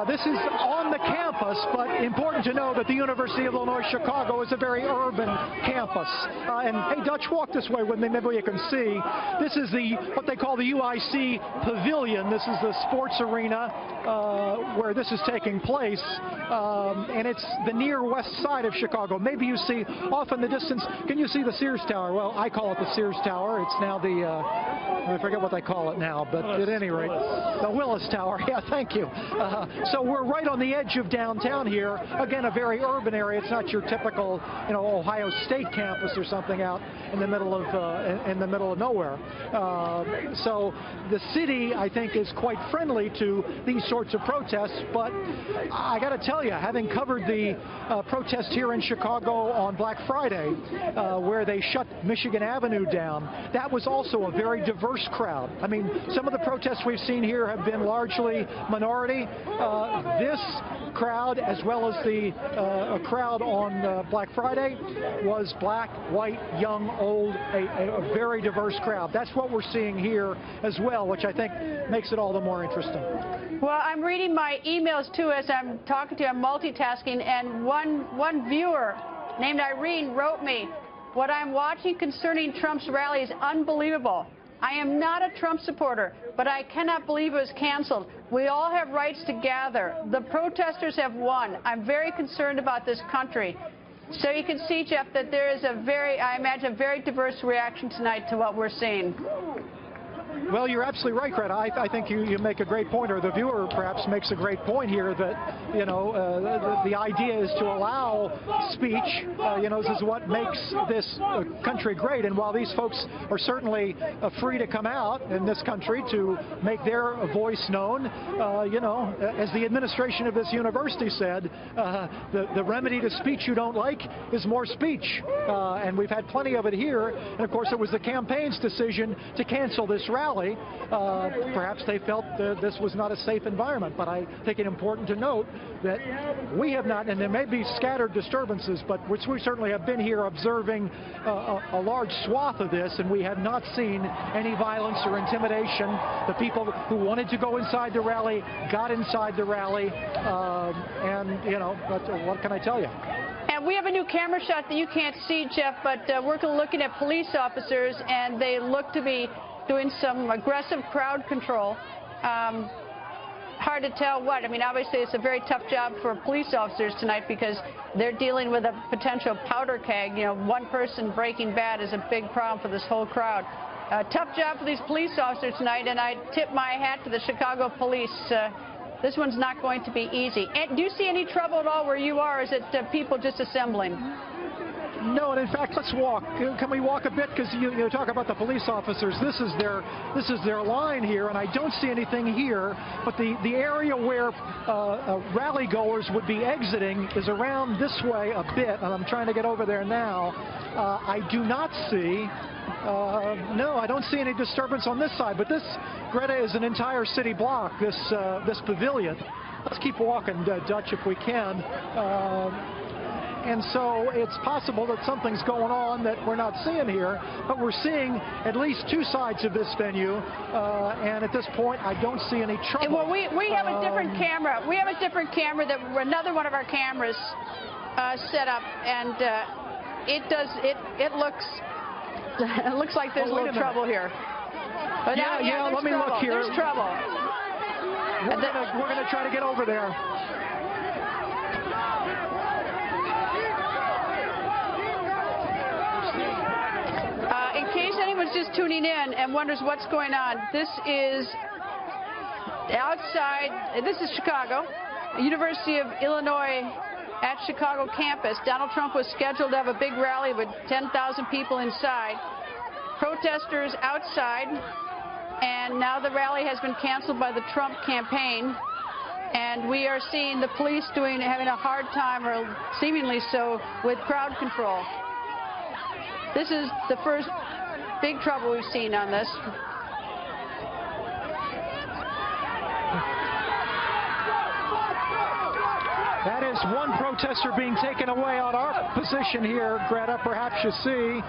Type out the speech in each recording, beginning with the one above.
This is on the campus, but important to know that the University of Illinois Chicago is a very urban campus. And hey, Dutch, walk this way with me, maybe you can see. This is what they call the UIC Pavilion. This is the sports arena where this is taking place. And it's the near west side of Chicago. Maybe you see off in the distance, can you see the Sears Tower? Well, I call it the Sears Tower. It's now I forget what they call it now, but at any rate, the Willis Tower. Yeah, thank you. So we're right on the edge of downtown here. Again, a very urban area. It's not your typical, Ohio State campus or something out in the middle of nowhere. So the city, I think, is quite friendly to these sorts of protests. But I got to tell you, having covered the protest here in Chicago on Black Friday, where they shut Michigan Avenue down, that was also a very diverse crowd. I mean, some of the protests we've seen here have been largely minority. This crowd, as well as the crowd on Black Friday, was black, white, young, old, a very diverse crowd. That's what we're seeing here as well, which I think makes it all the more interesting. Well, I'm reading my emails too as I'm talking to you. I'm multitasking, and one viewer named Irene wrote me, "What I'm watching concerning Trump's rally is unbelievable. I am not a Trump supporter, but I cannot believe it was canceled. We all have rights to gather. The protesters have won. I'm very concerned about this country." So you can see, Jeff, that there is I imagine, a very diverse reaction tonight to what we're seeing. Well, you're absolutely right, Greta. I think you make a great point, or the viewer perhaps makes a great point here, that, the idea is to allow speech. This is what makes this country great. And while these folks are certainly free to come out in this country to make their voice known, as the administration of this university said, the remedy to speech you don't like is more speech. And we've had plenty of it here. And, of course, it was the campaign's decision to cancel this rally. Perhaps they felt this was not a safe environment, but I think it's important to note that we have not, and there may be scattered disturbances, but we certainly have been here observing a large swath of this, and we have not seen any violence or intimidation. The people who wanted to go inside the rally got inside the rally, what can I tell you? And we have a new camera shot that you can't see, Jeff, but we're looking at police officers, and they look to be doing some aggressive crowd control. Hard to tell what. I mean, obviously, it's a very tough job for police officers tonight because they're dealing with a potential powder keg. One person breaking bad is a big problem for this whole crowd. Tough job for these police officers tonight, and I tip my hat to the Chicago police. This one's not going to be easy. And do you see any trouble at all where you are, or is it people just assembling? No, and in fact, let's walk. Can we walk a bit? Because you talk about the police officers. This is their line here, and I don't see anything here. But the area where rally goers would be exiting is around this way a bit, and I'm trying to get over there now. I do not see. No, I don't see any disturbance on this side. But this, Greta, is an entire city block. This pavilion. Let's keep walking, Dutch, if we can. And so it's possible that something's going on that we're not seeing here, but we're seeing at least two sides of this venue, and at this point, I don't see any trouble. Well, we have a different camera. We have a different camera, another one of our cameras set up, and it looks like there's a little trouble here. But yeah, let me look here. There's trouble. We're gonna try to get over there. In case anyone's just tuning in and wonders what's going on, this is outside. This is Chicago, University of Illinois at Chicago campus. Donald Trump was scheduled to have a big rally with 10,000 people inside. Protesters outside, and now the rally has been canceled by the Trump campaign. And we are seeing the police having a hard time, or seemingly so, with crowd control. This is the first big trouble we've seen on this. That is one protester being taken away on our position here, Greta, perhaps you see.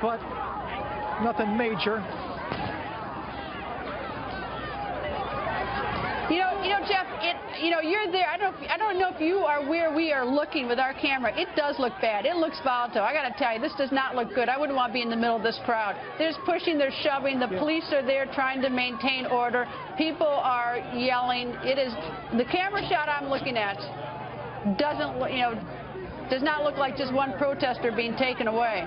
But nothing major. Jeff, you're there. I don't know if you are where we are looking with our camera. It does look bad. It looks volatile. I got to tell you, this does not look good. I wouldn't want to be in the middle of this crowd. There's pushing, there's shoving. The police are there trying to maintain order. People are yelling. It is the camera shot I'm looking at does not look like just one protester being taken away.